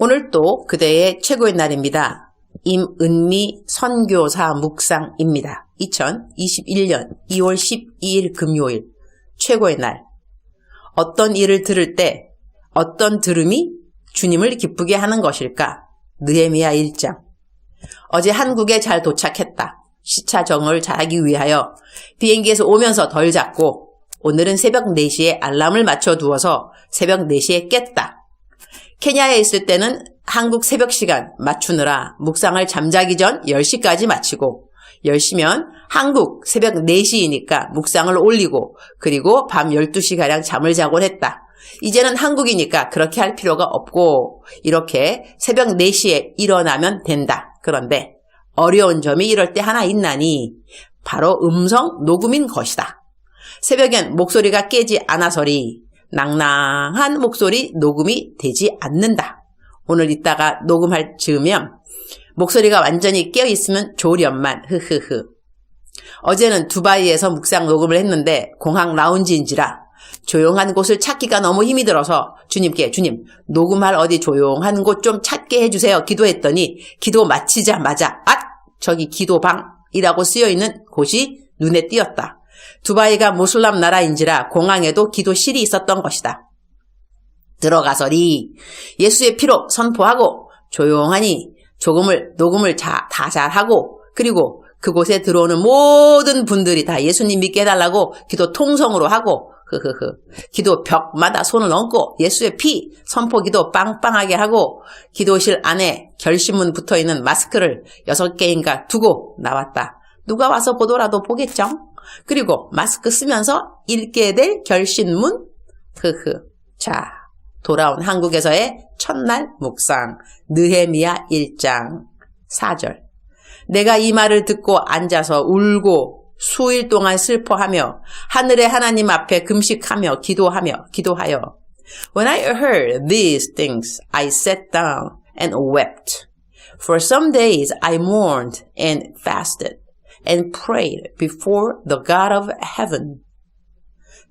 오늘 또 그대의 최고의 날입니다. 임은미 선교사 묵상입니다. 2021년 2월 12일 금요일 최고의 날. 어떤 일을 들을 때 어떤 들음이 주님을 기쁘게 하는 것일까? 느헤미야 1장. 어제 한국에 잘 도착했다. 시차 적응을 잘하기 위하여 비행기에서 오면서 덜 잤고 오늘은 새벽 4시에 알람을 맞춰 두어서 새벽 4시에 깼다. 케냐에 있을 때는 한국 새벽 시간 맞추느라 묵상을 잠자기 전 10시까지 마치고 10시면 한국 새벽 4시이니까 묵상을 올리고 그리고 밤 12시가량 잠을 자곤 했다. 이제는 한국이니까 그렇게 할 필요가 없고 이렇게 새벽 4시에 일어나면 된다. 그런데 어려운 점이 이럴 때 하나 있나니 바로 음성 녹음인 것이다. 새벽엔 목소리가 깨지 않아서리 낭낭한 목소리 녹음이 되지 않는다. 오늘 이따가 녹음할 즈으면 목소리가 완전히 깨어있으면 좋으련만 흐흐흐. 어제는 두바이에서 묵상 녹음을 했는데 공항 라운지인지라 조용한 곳을 찾기가 너무 힘이 들어서 주님께 주님 녹음할 어디 조용한 곳 좀 찾게 해주세요 기도했더니 기도 마치자마자 저기 기도방이라고 쓰여있는 곳이 눈에 띄었다. 두바이가 무슬람 나라인지라 공항에도 기도실이 있었던 것이다. 들어가서리 예수의 피로 선포하고 조용하니 녹음을 다 잘하고 그리고 그곳에 들어오는 모든 분들이 다 예수님 믿게 해달라고 기도 통성으로 하고 기도 벽마다 손을 얹고 예수의 피 선포 기도 빵빵하게 하고 기도실 안에 결심문 붙어있는 마스크를 6개인가 두고 나왔다. 누가 와서 보더라도 보겠죠? 그리고 마스크 쓰면서 읽게 될 결심문 자, 돌아온 한국에서의 첫날 묵상 느헤미야 1장 4절. 내가 이 말을 듣고 앉아서 울고 수일 동안 슬퍼하며 하늘의 하나님 앞에 금식하며 기도하여 When I heard these things, I sat down and wept. For some days I mourned and fasted and prayed before the God of heaven.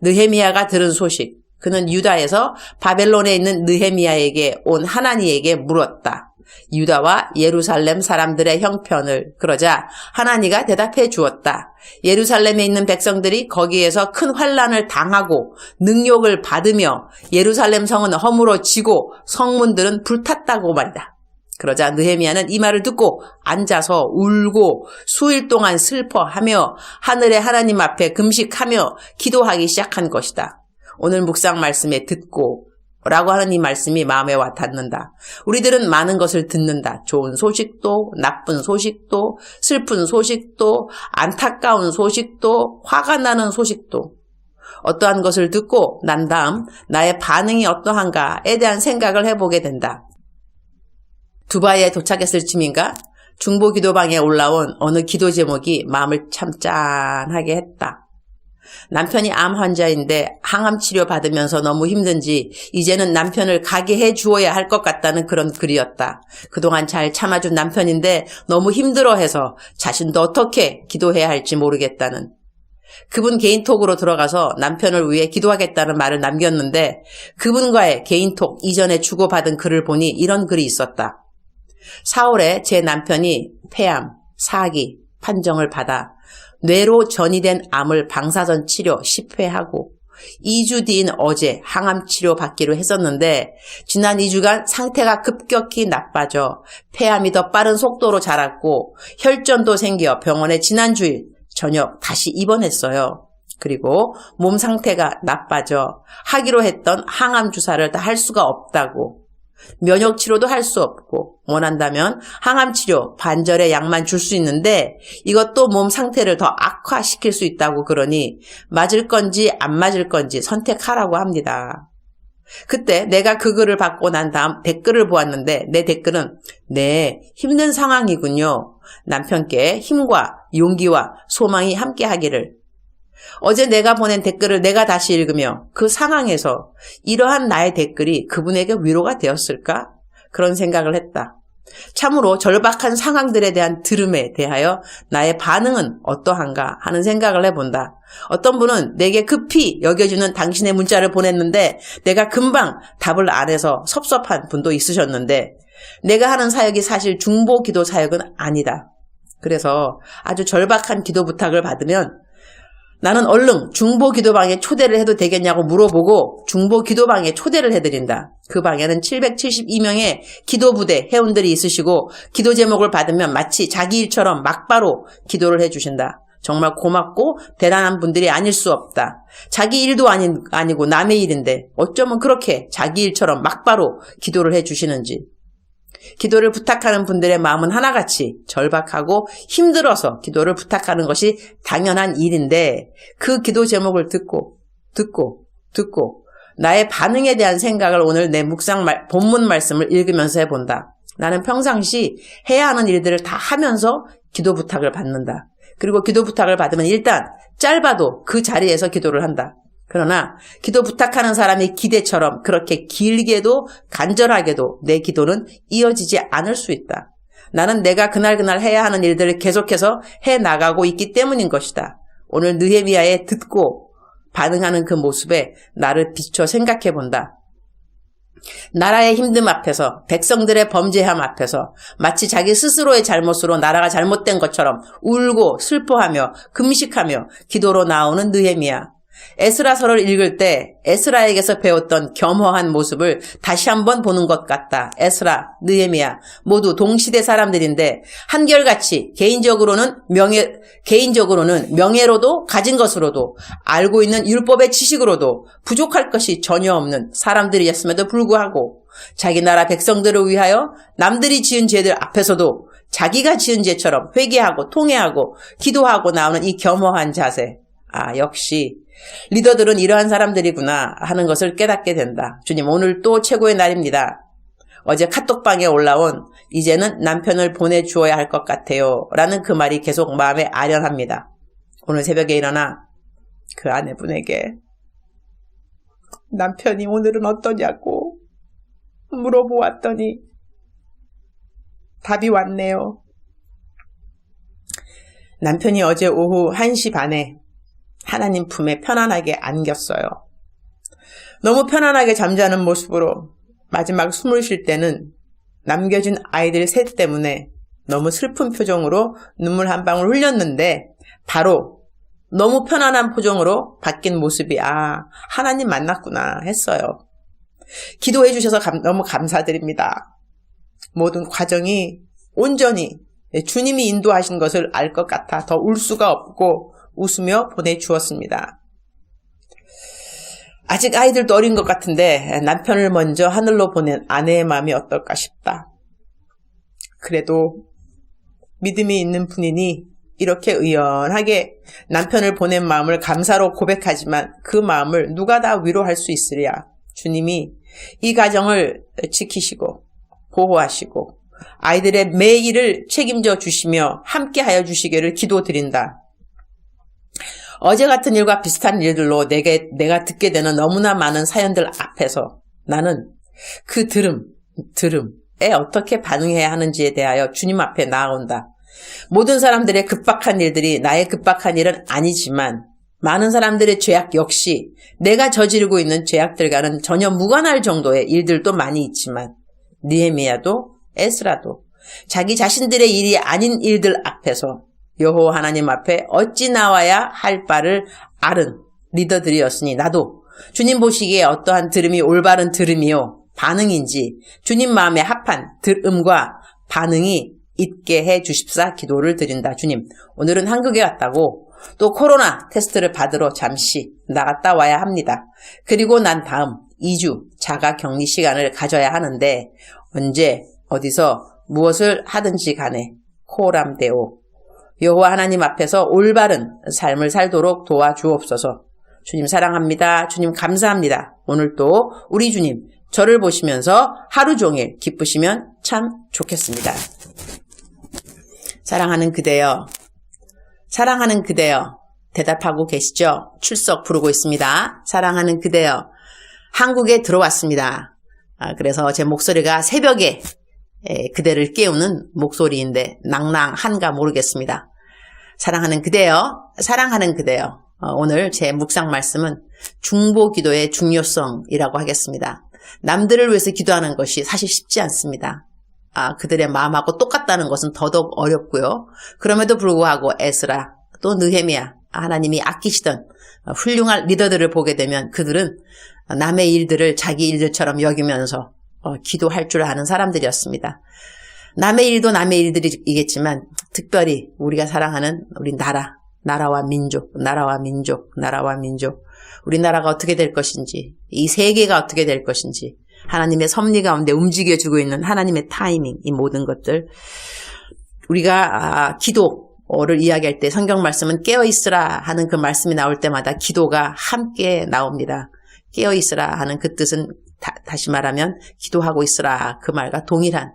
느헤미야가 들은 소식. 그는 유다에서 바벨론에 있는 느헤미야에게 온 하나니에게 물었다. 유다와 예루살렘 사람들의 형편을 그러자 하나니가 대답해 주었다. 예루살렘에 있는 백성들이 거기에서 큰 환난을 당하고 능욕을 받으며 예루살렘 성은 허물어지고 성문들은 불탔다고 말이다. 그러자 느헤미야는 이 말을 듣고 앉아서 울고 수일 동안 슬퍼하며 하늘의 하나님 앞에 금식하며 기도하기 시작한 것이다. 오늘 묵상 말씀에 듣고 라고 하는 이 말씀이 마음에 와 닿는다. 우리들은 많은 것을 듣는다. 좋은 소식도, 나쁜 소식도, 슬픈 소식도, 안타까운 소식도, 화가 나는 소식도. 어떠한 것을 듣고 난 다음 나의 반응이 어떠한가에 대한 생각을 해보게 된다. 두바이에 도착했을 쯤인가 중보기도방에 올라온 어느 기도 제목이 마음을 참 짠하게 했다. 남편이 암 환자인데 항암 치료 받으면서 너무 힘든지 이제는 남편을 가게 해 주어야 할 것 같다는 그런 글이었다. 그동안 잘 참아준 남편인데 너무 힘들어해서 자신도 어떻게 기도해야 할지 모르겠다는. 그분 개인톡으로 들어가서 남편을 위해 기도하겠다는 말을 남겼는데 그분과의 개인톡 이전에 주고받은 글을 보니 이런 글이 있었다. 4월에 제 남편이 폐암, 사기 판정을 받아 뇌로 전이된 암을 방사선 치료 10회하고 2주 뒤인 어제 항암 치료 받기로 했었는데 지난 2주간 상태가 급격히 나빠져 폐암이 더 빠른 속도로 자랐고 혈전도 생겨 병원에 지난주일 저녁 다시 입원했어요. 그리고 몸 상태가 나빠져 하기로 했던 항암 주사를 다 할 수가 없다고 면역 치료도 할 수 없고 원한다면 항암 치료 반절의 약만 줄 수 있는데 이것도 몸 상태를 더 악화시킬 수 있다고 그러니 맞을 건지 안 맞을 건지 선택하라고 합니다. 그때 내가 그 글을 받고 난 다음 댓글을 보았는데 내 댓글은 네, 힘든 상황이군요. 남편께 힘과 용기와 소망이 함께 하기를. 어제 내가 보낸 댓글을 내가 다시 읽으며 그 상황에서 이러한 나의 댓글이 그분에게 위로가 되었을까? 그런 생각을 했다. 참으로 절박한 상황들에 대한 들음에 대하여 나의 반응은 어떠한가 하는 생각을 해본다. 어떤 분은 내게 급히 여겨주는 당신의 문자를 보냈는데 내가 금방 답을 안 해서 섭섭한 분도 있으셨는데 내가 하는 사역이 사실 중보 기도 사역은 아니다. 그래서 아주 절박한 기도 부탁을 받으면 나는 얼른 중보 기도방에 초대를 해도 되겠냐고 물어보고 중보 기도방에 초대를 해드린다. 그 방에는 772명의 기도부대 회원들이 있으시고 기도 제목을 받으면 마치 자기 일처럼 막바로 기도를 해주신다. 정말 고맙고 대단한 분들이 아닐 수 없다. 자기 일도 아니고 남의 일인데 어쩌면 그렇게 자기 일처럼 막바로 기도를 해주시는지. 기도를 부탁하는 분들의 마음은 하나같이 절박하고 힘들어서 기도를 부탁하는 것이 당연한 일인데 그 기도 제목을 듣고 나의 반응에 대한 생각을 오늘 내 본문 말씀을 읽으면서 해본다. 나는 평상시 해야 하는 일들을 다 하면서 기도 부탁을 받는다. 그리고 기도 부탁을 받으면 일단 짧아도 그 자리에서 기도를 한다. 그러나 기도 부탁하는 사람의 기대처럼 그렇게 길게도 간절하게도 내 기도는 이어지지 않을 수 있다. 나는 내가 그날 해야 하는 일들을 계속해서 해나가고 있기 때문인 것이다. 오늘 느헤미야의 듣고 반응하는 그 모습에 나를 비춰 생각해 본다. 나라의 힘듦 앞에서 백성들의 범죄함 앞에서 마치 자기 스스로의 잘못으로 나라가 잘못된 것처럼 울고 슬퍼하며 금식하며 기도로 나오는 느헤미야. 에스라서를 읽을 때 에스라에게서 배웠던 겸허한 모습을 다시 한번 보는 것 같다. 에스라, 느헤미야 모두 동시대 사람들인데 한결같이 개인적으로는 명예로도 가진 것으로도 알고 있는 율법의 지식으로도 부족할 것이 전혀 없는 사람들이었음에도 불구하고 자기 나라 백성들을 위하여 남들이 지은 죄들 앞에서도 자기가 지은 죄처럼 회개하고 통회하고 기도하고 나오는 이 겸허한 자세. 역시 리더들은 이러한 사람들이구나 하는 것을 깨닫게 된다. 주님, 오늘 또 최고의 날입니다. 어제 카톡방에 올라온 이제는 남편을 보내주어야 할 것 같아요 라는 그 말이 계속 마음에 아련합니다. 오늘 새벽에 일어나 그 아내분에게 남편이 오늘은 어떠냐고 물어보았더니 답이 왔네요. 남편이 어제 오후 1시 반에 하나님 품에 편안하게 안겼어요. 너무 편안하게 잠자는 모습으로 마지막 숨을 쉴 때는 남겨진 아이들 셋 때문에 너무 슬픈 표정으로 눈물 한 방울 흘렸는데 바로 너무 편안한 표정으로 바뀐 모습이 하나님 만났구나 했어요. 기도해 주셔서 너무 감사드립니다. 모든 과정이 온전히 주님이 인도하신 것을 알 것 같아 더 울 수가 없고 웃으며 보내주었습니다. 아직 아이들도 어린 것 같은데 남편을 먼저 하늘로 보낸 아내의 마음이 어떨까 싶다. 그래도 믿음이 있는 분이니 이렇게 의연하게 남편을 보낸 마음을 감사로 고백하지만 그 마음을 누가 다 위로할 수 있으랴. 주님이 이 가정을 지키시고 보호하시고 아이들의 매일을 책임져 주시며 함께하여 주시기를 기도드린다. 어제 같은 일과 비슷한 일들로 내가 듣게 되는 너무나 많은 사연들 앞에서 나는 그 들음에 어떻게 반응해야 하는지에 대하여 주님 앞에 나아온다. 모든 사람들의 급박한 일들이 나의 급박한 일은 아니지만 많은 사람들의 죄악 역시 내가 저지르고 있는 죄악들과는 전혀 무관할 정도의 일들도 많이 있지만 느헤미야도 에스라도 자기 자신들의 일이 아닌 일들 앞에서 여호와 하나님 앞에 어찌 나와야 할 바를 아는 리더들이었으니 나도 주님 보시기에 어떠한 들음이 올바른 들음이요 반응인지 주님 마음에 합한 들음과 반응이 있게 해 주십사 기도를 드린다. 주님, 오늘은 한국에 왔다고 또 코로나 테스트를 받으러 잠시 나갔다 와야 합니다. 그리고 난 다음 2주 자가 격리 시간을 가져야 하는데 언제 어디서 무엇을 하든지 간에 코람데오 여호와 하나님 앞에서 올바른 삶을 살도록 도와주옵소서. 주님 사랑합니다. 주님 감사합니다. 오늘 또 우리 주님 저를 보시면서 하루 종일 기쁘시면 참 좋겠습니다. 사랑하는 그대여, 사랑하는 그대여 대답하고 계시죠? 출석 부르고 있습니다. 사랑하는 그대여, 한국에 들어왔습니다. 그래서 제 목소리가 새벽에 그대를 깨우는 목소리인데 낭낭한가 모르겠습니다. 사랑하는 그대여, 사랑하는 그대여. 오늘 제 묵상 말씀은 중보 기도의 중요성이라고 하겠습니다. 남들을 위해서 기도하는 것이 사실 쉽지 않습니다. 그들의 마음하고 똑같다는 것은 더더욱 어렵고요. 그럼에도 불구하고 에스라 또 느헤미야 하나님이 아끼시던 훌륭한 리더들을 보게 되면 그들은 남의 일들을 자기 일들처럼 여기면서 기도할 줄 아는 사람들이었습니다. 남의 일도 남의 일들이겠지만 특별히 우리가 사랑하는 우리 나라와 민족, 우리나라가 어떻게 될 것인지, 이 세계가 어떻게 될 것인지, 하나님의 섭리 가운데 움직여주고 있는 하나님의 타이밍, 이 모든 것들. 우리가 기도를 이야기할 때 성경 말씀은 깨어있으라 하는 그 말씀이 나올 때마다 기도가 함께 나옵니다. 깨어있으라 하는 그 뜻은 다시 말하면 기도하고 있으라 그 말과 동일한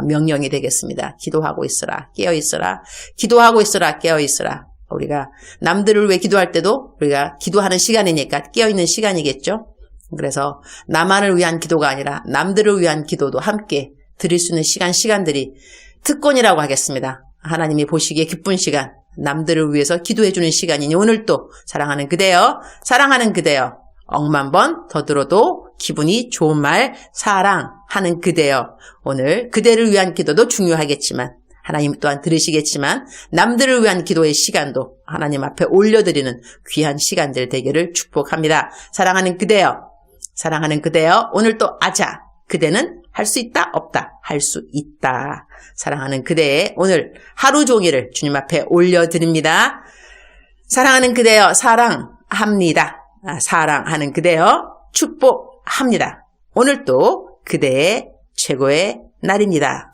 명령이 되겠습니다. 기도하고 있으라, 깨어있으라, 기도하고 있으라, 깨어있으라. 우리가 남들을 위해 기도할 때도 우리가 기도하는 시간이니까 깨어있는 시간이겠죠. 그래서 나만을 위한 기도가 아니라 남들을 위한 기도도 함께 드릴 수 있는 시간들이 특권이라고 하겠습니다. 하나님이 보시기에 기쁜 시간, 남들을 위해서 기도해주는 시간이니 오늘 또 사랑하는 그대여 억만 번 더 들어도 기분이 좋은 말 사랑하는 그대여. 오늘 그대를 위한 기도도 중요하겠지만 하나님 또한 들으시겠지만 남들을 위한 기도의 시간도 하나님 앞에 올려드리는 귀한 시간들 되기를 축복합니다. 사랑하는 그대여 오늘 또 아자 그대는 할 수 있다 없다 할 수 있다. 사랑하는 그대의 오늘 하루 종일을 주님 앞에 올려드립니다. 사랑하는 그대여 사랑합니다. 사랑하는 그대여 축복합니다. 오늘 또 그대의 최고의 날입니다.